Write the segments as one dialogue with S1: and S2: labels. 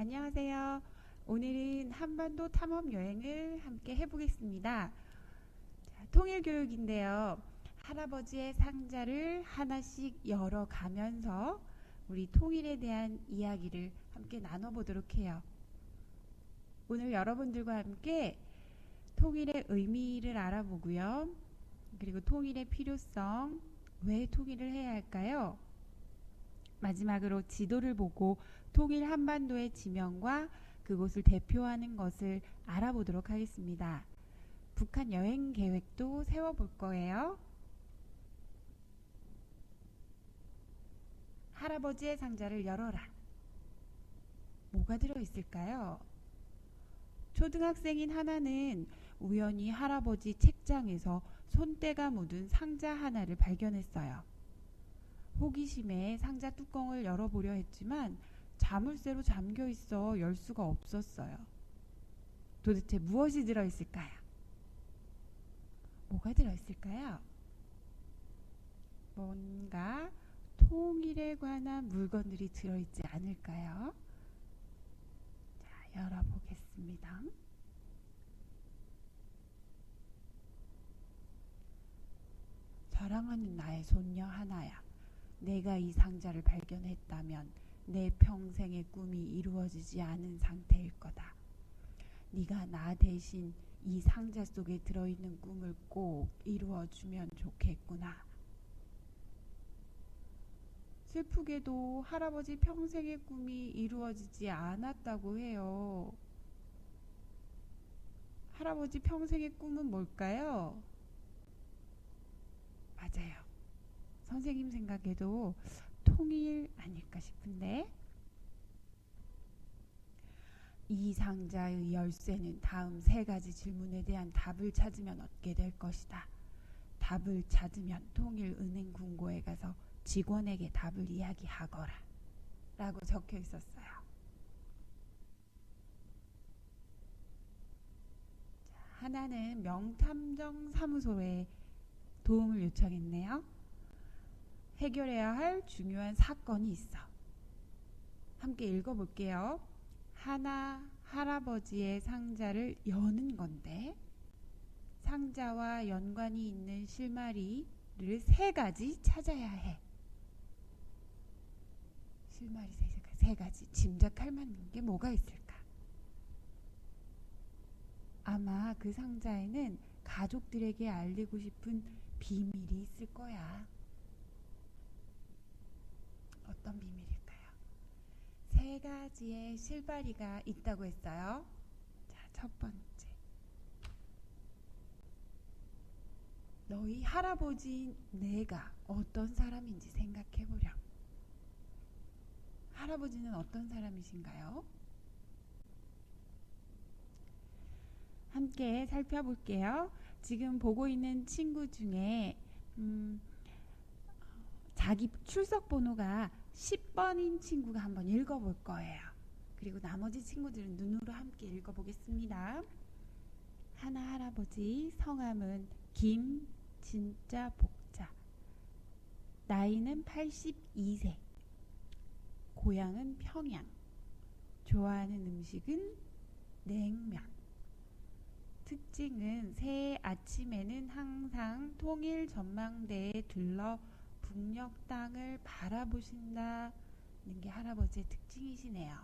S1: 안녕하세요. 오늘은 한반도 탐험 여행을 함께 해보겠습니다. 통일교육인데요. 할아버지의 상자를 하나씩 열어가면서 우리 통일에 대한 이야기를 함께 나눠보도록 해요. 오늘 여러분들과 함께 통일의 의미를 알아보고요. 그리고 통일의 필요성, 왜 통일을 해야 할까요? 마지막으로 지도를 보고 통일 한반도의 지명과 그곳을 대표하는 것을 알아보도록 하겠습니다. 북한 여행 계획도 세워볼 거예요. 할아버지의 상자를 열어라. 뭐가 들어있을까요? 초등학생인 하나는 우연히 할아버지 책장에서 손때가 묻은 상자 하나를 발견했어요. 호기심에 상자 뚜껑을 열어보려 했지만 자물쇠로 잠겨있어 열 수가 없었어요. 도대체 무엇이 들어있을까요? 뭐가 들어있을까요? 뭔가 통일에 관한 물건들이 들어있지 않을까요? 자, 열어보겠습니다. 사랑하는 나의 손녀 하나야. 내가 이 상자를 발견했다면 내 평생의 꿈이 이루어지지 않은 상태일 거다. 네가 나 대신 이 상자 속에 들어있는 꿈을 꼭 이루어주면 좋겠구나. 슬프게도 할아버지 평생의 꿈이 이루어지지 않았다고 해요. 할아버지 평생의 꿈은 뭘까요? 맞아요. 선생님 생각에도 통일 아닐까 싶은데, 이 상자의 열쇠는 다음 세 가지 질문에 대한 답을 찾으면 얻게 될 것이다. 답을 찾으면 통일은행 금고에 가서 직원에게 답을 이야기하거라 라고 적혀 있었어요. 하나는 명탐정 사무소에 도움을 요청했네요. 해결해야 할 중요한 사건이 있어. 함께 읽어볼게요. 하나, 할아버지의 상자를 여는 건데 상자와 연관이 있는 실마리를 세 가지 찾아야 해. 실마리 세 가지. 짐작할 만한 게 뭐가 있을까? 아마 그 상자에는 가족들에게 알리고 싶은 비밀이 있을 거야. 어떤 비밀일까요? 세 가지의 실마리가 있다고 했어요. 자, 첫 번째. 너희 할아버지 내가 어떤 사람인지 생각해보렴. 할아버지는 어떤 사람이신가요? 함께 살펴볼게요. 지금 보고 있는 친구 중에 자기 출석 번호가 10번인 친구가 한번 읽어볼 거예요. 그리고 나머지 친구들은 눈으로 함께 읽어보겠습니다. 하나 할아버지, 성함은 김, 진짜 복자. 나이는 82세. 고향은 평양. 좋아하는 음식은 냉면. 특징은 새해 아침에는 항상 통일 전망대에 들러 북녘 땅을 바라보신다는 게 할아버지의 특징이시네요.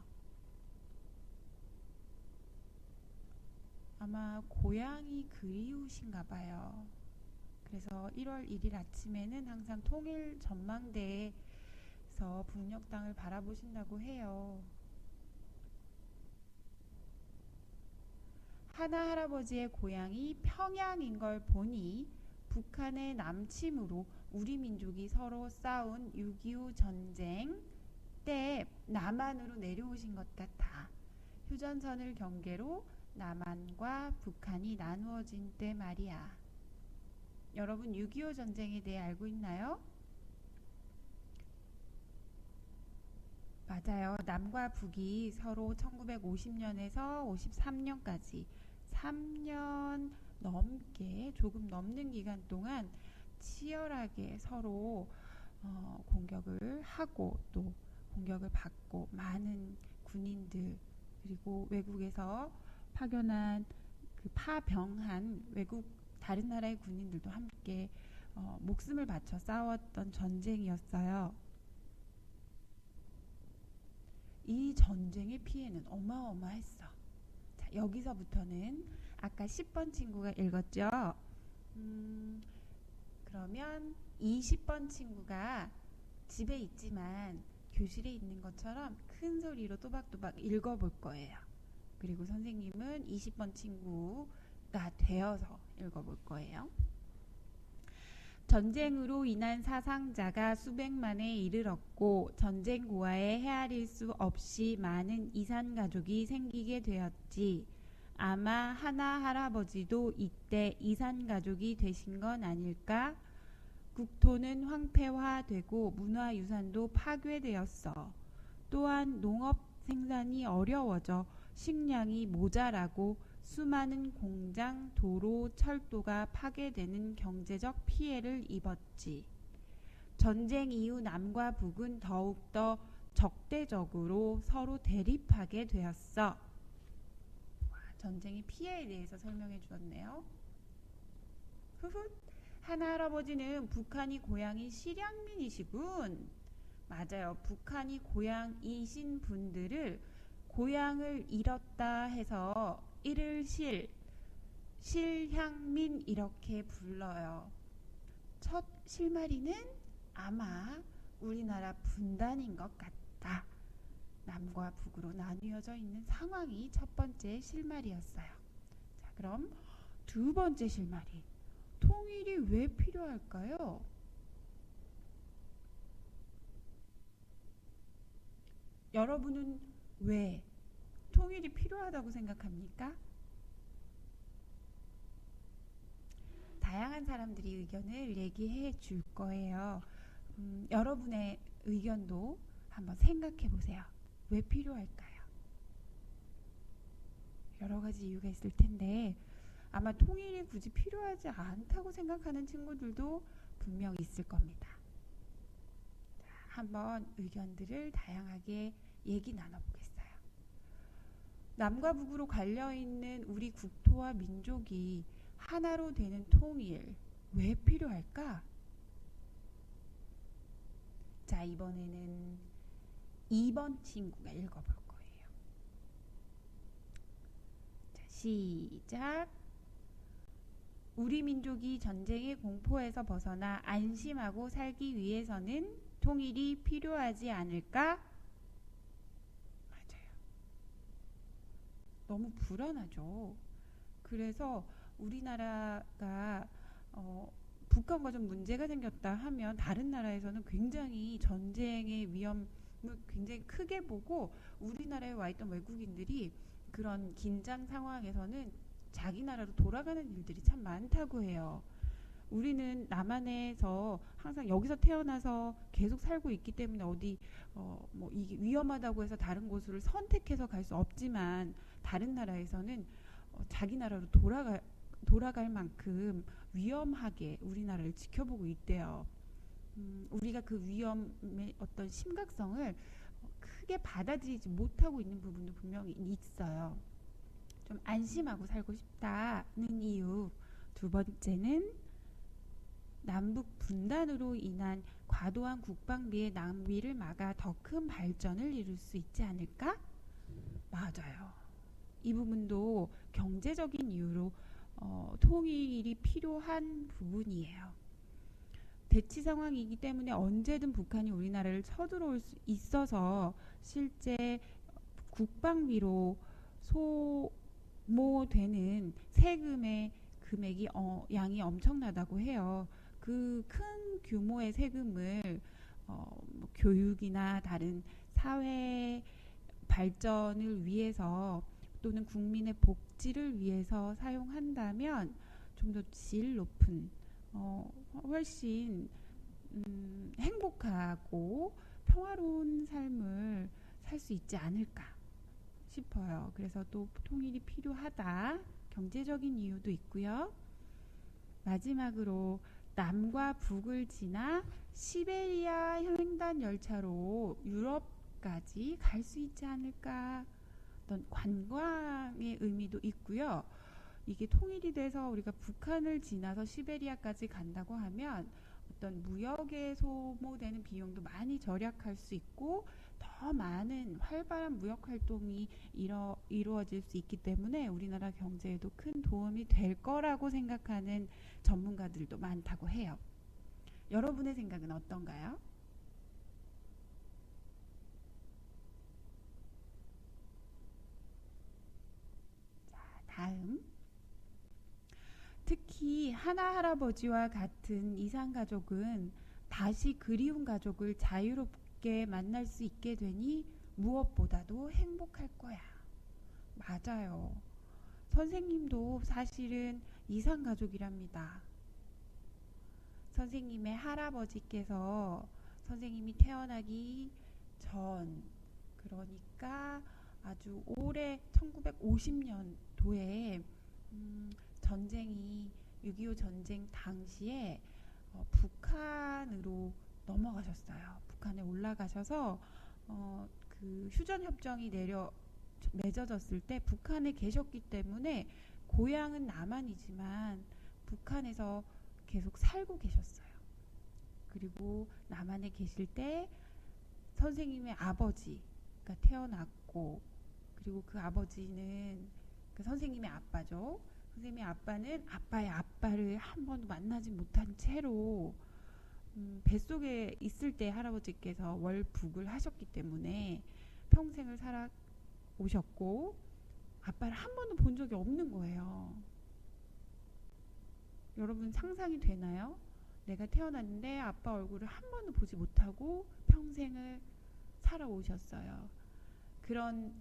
S1: 아마 고향이 그리우신가 봐요. 그래서 1월 1일 아침에는 항상 통일 전망대에서 북녘 땅을 바라보신다고 해요. 하나 할아버지의 고향이 평양인 걸 보니 북한의 남침으로 우리 민족이 서로 싸운 6.25 전쟁 때 남한으로 내려오신 것 같아. 휴전선을 경계로 남한과 북한이 나누어진 때 말이야. 여러분 6.25 전쟁에 대해 알고 있나요? 맞아요. 남과 북이 서로 1950년에서 53년까지 3년 넘게 조금 넘는 기간 동안 치열하게 서로 공격을 하고 또 공격을 받고 많은 군인들 그리고 외국에서 파견한 그 파병한 외국 다른 나라의 군인들도 함께 목숨을 바쳐 싸웠던 전쟁이었어요. 이 전쟁의 피해는 어마어마했어. 자, 여기서부터는 아까 10번 친구가 읽었죠? 그러면 20번 친구가 집에 있지만 교실에 있는 것처럼 큰 소리로 또박또박 읽어볼 거예요. 그리고 선생님은 20번 친구가 되어서 읽어볼 거예요. 전쟁으로 인한 사상자가 수백만에 이르렀고 전쟁 고아에 헤아릴 수 없이 많은 이산 가족이 생기게 되었지. 아마 하나 할아버지도 이때 이산 가족이 되신 건 아닐까? 국토는 황폐화되고 문화유산도 파괴되었어. 또한 농업 생산이 어려워져 식량이 모자라고 수많은 공장, 도로, 철도가 파괴되는 경제적 피해를 입었지. 전쟁 이후 남과 북은 더욱더 적대적으로 서로 대립하게 되었어. 전쟁의 피해에 대해서 설명해 주었네요. 하나 할아버지는 북한이 고향인 실향민이시군. 맞아요. 북한이 고향이신 분들을 고향을 잃었다 해서 이를 실향민 이렇게 불러요. 첫 실마리는 아마 우리나라 분단인 것 같다. 남과 북으로 나뉘어져 있는 상황이 첫 번째 실마리였어요. 자, 그럼 두 번째 실마리. 통일이 왜 필요할까요? 여러분은 왜 통일이 필요하다고 생각합니까? 다양한 사람들이 의견을 얘기해 줄 거예요. 여러분의 의견도 한번 생각해 보세요. 왜 필요할까요? 여러 가지 이유가 있을 텐데 아마 통일이 굳이 필요하지 않다고 생각하는 친구들도 분명 있을 겁니다. 자, 한번 의견들을 다양하게 얘기 나눠보겠어요. 남과 북으로 갈려있는 우리 국토와 민족이 하나로 되는 통일 왜 필요할까? 자, 이번에는 2번 친구가 읽어볼 거예요. 자, 시작. 우리 민족이 전쟁의 공포에서 벗어나 안심하고 살기 위해서는 통일이 필요하지 않을까? 맞아요. 너무 불안하죠. 그래서 우리나라가 북한과 좀 문제가 생겼다 하면 다른 나라에서는 굉장히 전쟁의 위험을 굉장히 크게 보고 우리나라에 와 있던 외국인들이 그런 긴장 상황에서는 자기 나라로 돌아가는 일들이 참 많다고 해요. 우리는 남한에서 항상 여기서 태어나서 계속 살고 있기 때문에 어디 뭐 이게 위험하다고 해서 다른 곳을 선택해서 갈 수 없지만 다른 나라에서는 자기 나라로 돌아갈 만큼 위험하게 우리나라를 지켜보고 있대요. 우리가 그 위험의 어떤 심각성을 크게 받아들이지 못하고 있는 부분도 분명히 있어요. 좀 안심하고 살고 싶다는 이유. 두 번째는 남북 분단으로 인한 과도한 국방비의 낭비를 막아 더 큰 발전을 이룰 수 있지 않을까? 맞아요. 이 부분도 경제적인 이유로 통일이 필요한 부분이에요. 대치 상황이기 때문에 언제든 북한이 우리나라를 쳐들어올 수 있어서 실제 국방비로 소모되는 세금의 금액이 양이 엄청나다고 해요. 그 큰 규모의 세금을 뭐 교육이나 다른 사회 발전을 위해서 또는 국민의 복지를 위해서 사용한다면 좀 더 질 높은 훨씬 행복하고 평화로운 삶을 살 수 있지 않을까 싶어요. 그래서 또 통일이 필요하다. 경제적인 이유도 있고요. 마지막으로 남과 북을 지나 시베리아 횡단 열차로 유럽 시베리아까지 갈 수 있지 않을까? 어떤 관광의 의미도 있고요. 이게 통일이 돼서 우리가 북한을 지나서 시베리아까지 간다고 하면 어떤 무역에 소모되는 비용도 많이 절약할 수 있고 더 많은 활발한 무역 활동이 이루어질 수 있기 때문에 우리나라 경제에도 큰 도움이 될 거라고 생각하는 전문가들도 많다고 해요. 여러분의 생각은 어떤가요? 다음, 특히 하나 할아버지와 같은 이산 가족은 다시 그리운 가족을 자유롭게 만날 수 있게 되니 무엇보다도 행복할 거야. 맞아요. 선생님도 사실은 이산 가족이랍니다. 선생님의 할아버지께서 선생님이 태어나기 전, 그러니까 아주 오래 1950년도에 전쟁이 6.25 전쟁 당시에 북한으로 넘어가셨어요. 북한에 올라가셔서 그 휴전 협정이 맺어졌을 때 북한에 계셨기 때문에 고향은 남한이지만 북한에서 계속 살고 계셨어요. 그리고 남한에 계실 때 선생님의 아버지가 태어났고, 그리고 그 아버지는 그 선생님의 아빠죠. 선생님의 아빠는 아빠의 아빠를 한 번도 만나지 못한 채로 뱃속에 있을 때 할아버지께서 월북을 하셨기 때문에 평생을 살아 오셨고 아빠를 한 번도 본 적이 없는 거예요. 여러분 상상이 되나요? 내가 태어났는데 아빠 얼굴을 한 번도 보지 못하고 평생을 살아오셨어요. 그런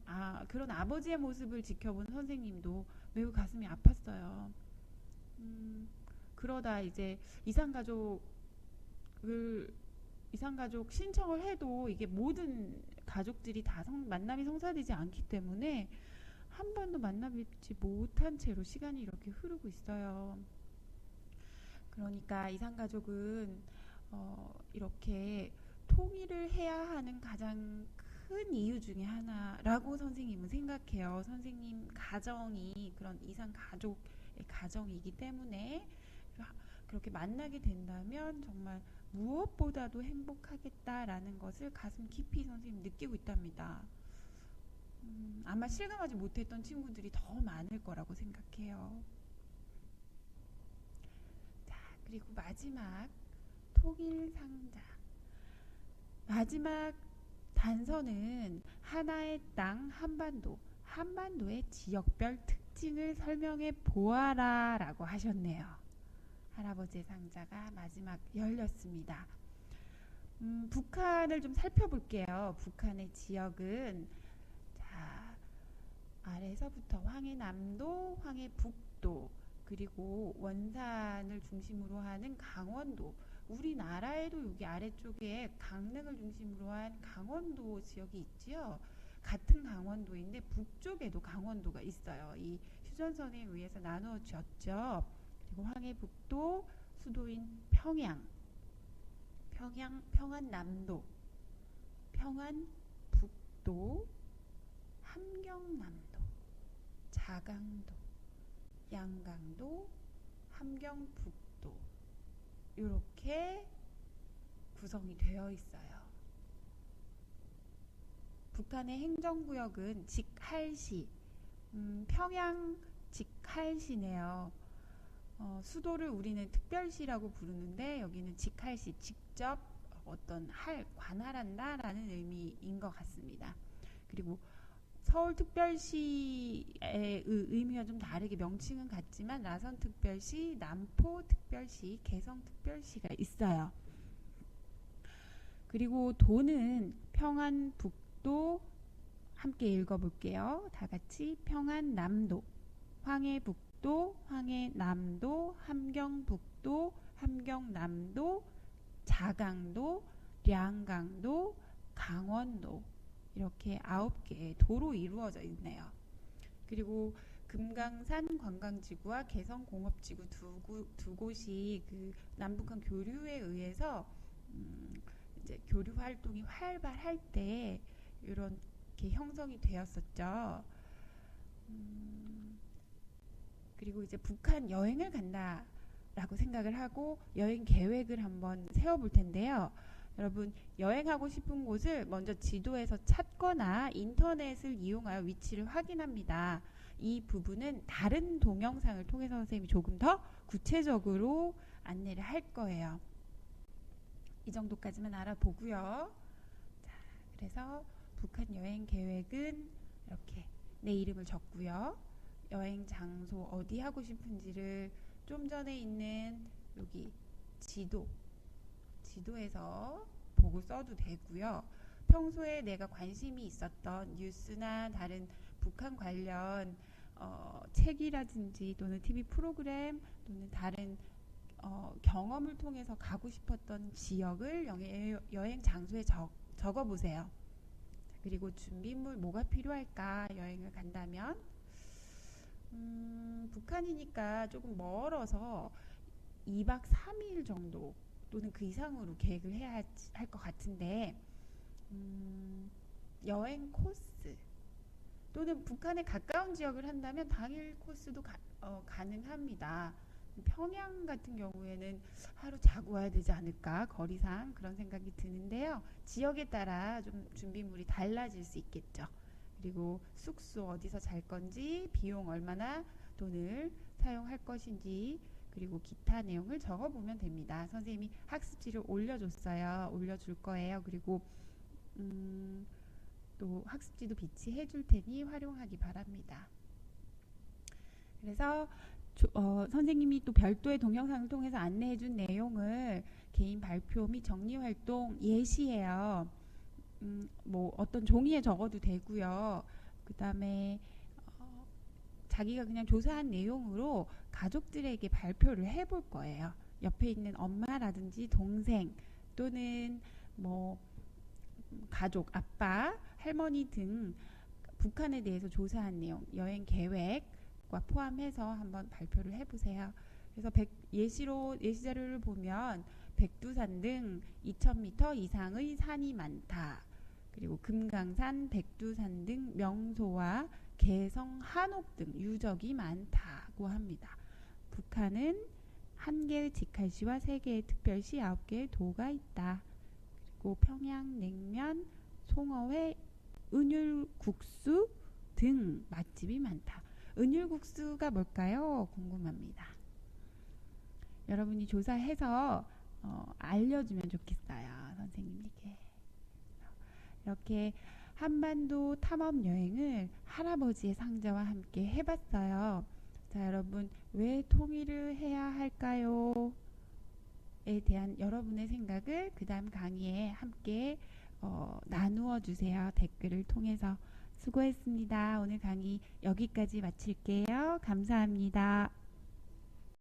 S1: 아버지의 모습을 지켜본 선생님도 매우 가슴이 아팠어요. 그러다 이제 이산가족 신청을 해도 이게 모든 가족들이 다 만남이 성사되지 않기 때문에 한 번도 만나뵙지 못한 채로 시간이 이렇게 흐르고 있어요. 그러니까 이산가족은 이렇게 통일을 해야 하는 가장 큰 이유 중에 하나라고 선생님은 생각해요. 선생님 가정이 그런 이산가족의 가정이기 때문에 그렇게 만나게 된다면 정말 무엇보다도 행복하겠다라는 것을 가슴 깊이 선생님 느끼고 있답니다. 아마 실감하지 못했던 친구들이 더 많을 거라고 생각해요. 자, 그리고 마지막 통일상자. 마지막 단서는 하나의 땅 한반도의 지역별 특징을 설명해 보아라 라고 하셨네요. 할아버지의 상자가 마지막 열렸습니다. 북한을 좀 살펴볼게요. 북한의 지역은 자, 아래서부터 황해남도, 황해북도, 그리고 원산을 중심으로 하는 강원도, 우리나라에도 여기 아래쪽에 강릉을 중심으로 한 강원도 지역이 있지요. 같은 강원도인데 북쪽에도 강원도가 있어요. 이 휴전선에 의해서 나누어졌죠. 그리고 황해북도, 수도인 평안남도, 평안북도, 함경남도, 자강도, 양강도, 함경북도 이렇게 구성이 되어 있어요. 북한의 행정구역은 직할시, 평양 직할시네요. 수도를 우리는 특별시라고 부르는데 여기는 직할시, 직접 어떤 관할한다라는 의미인 것 같습니다. 그리고 서울특별시의 의미와 좀 다르게 명칭은 같지만 라선특별시, 남포특별시, 개성특별시가 있어요. 그리고 도는 평안북도, 함께 읽어볼게요. 다 같이 평안남도, 황해북도, 황해남도, 함경북도, 함경남도, 자강도, 량강도, 강원도 이렇게 9개의 도로 이루어져 있네요. 그리고 금강산 관광지구와 개성공업지구 두 곳이 그 남북한 교류에 의해서 이제 교류 활동이 활발할 때 이렇게 형성이 되었었죠. 그리고 이제 북한 여행을 간다라고 생각을 하고 여행 계획을 한번 세워볼 텐데요. 여러분, 여행하고 싶은 곳을 먼저 지도에서 찾거나 인터넷을 이용하여 위치를 확인합니다. 이 부분은 다른 동영상을 통해서 선생님이 조금 더 구체적으로 안내를 할 거예요. 이 정도까지만 알아보고요. 자, 그래서 북한 여행 계획은 이렇게 내 이름을 적고요. 여행 장소 어디 하고 싶은지를 좀 전에 있는 여기 지도에서 보고 써도 되고요. 평소에 내가 관심이 있었던 뉴스나 다른 북한 관련 책이라든지 또는 TV 프로그램 또는 다른 경험을 통해서 가고 싶었던 지역을 여행 장소에 적어보세요. 그리고 준비물 뭐가 필요할까? 여행을 간다면 북한이니까 조금 멀어서 2박 3일 정도 또는 그 이상으로 계획을 해야 할 것 같은데 여행 코스 또는 북한에 가까운 지역을 한다면 당일 코스도 가능합니다. 평양 같은 경우에는 하루 자고 와야 되지 않을까, 거리상 그런 생각이 드는데요. 지역에 따라 좀 준비물이 달라질 수 있겠죠. 그리고 숙소 어디서 잘 건지, 비용 얼마나 돈을 사용할 것인지, 그리고 기타 내용을 적어보면 됩니다. 선생님이 학습지를 올려줄 거예요. 그리고 또 학습지도 비치해 줄 테니 활용하기 바랍니다. 그래서 선생님이 또 별도의 동영상을 통해서 안내해 준 내용을 개인 발표 및 정리 활동 예시해요. 뭐 어떤 종이에 적어도 되고요. 그 다음에 자기가 그냥 조사한 내용으로 가족들에게 발표를 해볼 거예요. 옆에 있는 엄마라든지 동생 또는 뭐 가족, 아빠, 할머니 등 북한에 대해서 조사한 내용, 여행 계획과 포함해서 한번 발표를 해보세요. 그래서 예시 자료를 보면 백두산 등 2000m 이상의 산이 많다. 그리고 금강산, 백두산 등 명소와 개성, 한옥 등 유적이 많다고 합니다. 북한은 1개의 직할시와 3개의 특별시, 9개의 도가 있다. 그리고 평양 냉면, 송어회, 은율국수 등 맛집이 많다. 은율국수가 뭘까요? 궁금합니다. 여러분이 조사해서 알려주면 좋겠어요. 선생님에게. 이렇게 한반도 탐험 여행을 할아버지의 상자와 함께 해봤어요. 자, 여러분, 왜 통일을 해야 할까요? 에 대한 여러분의 생각을 그 다음 강의에 함께 나누어 주세요. 댓글을 통해서. 수고했습니다. 오늘 강의 여기까지 마칠게요. 감사합니다.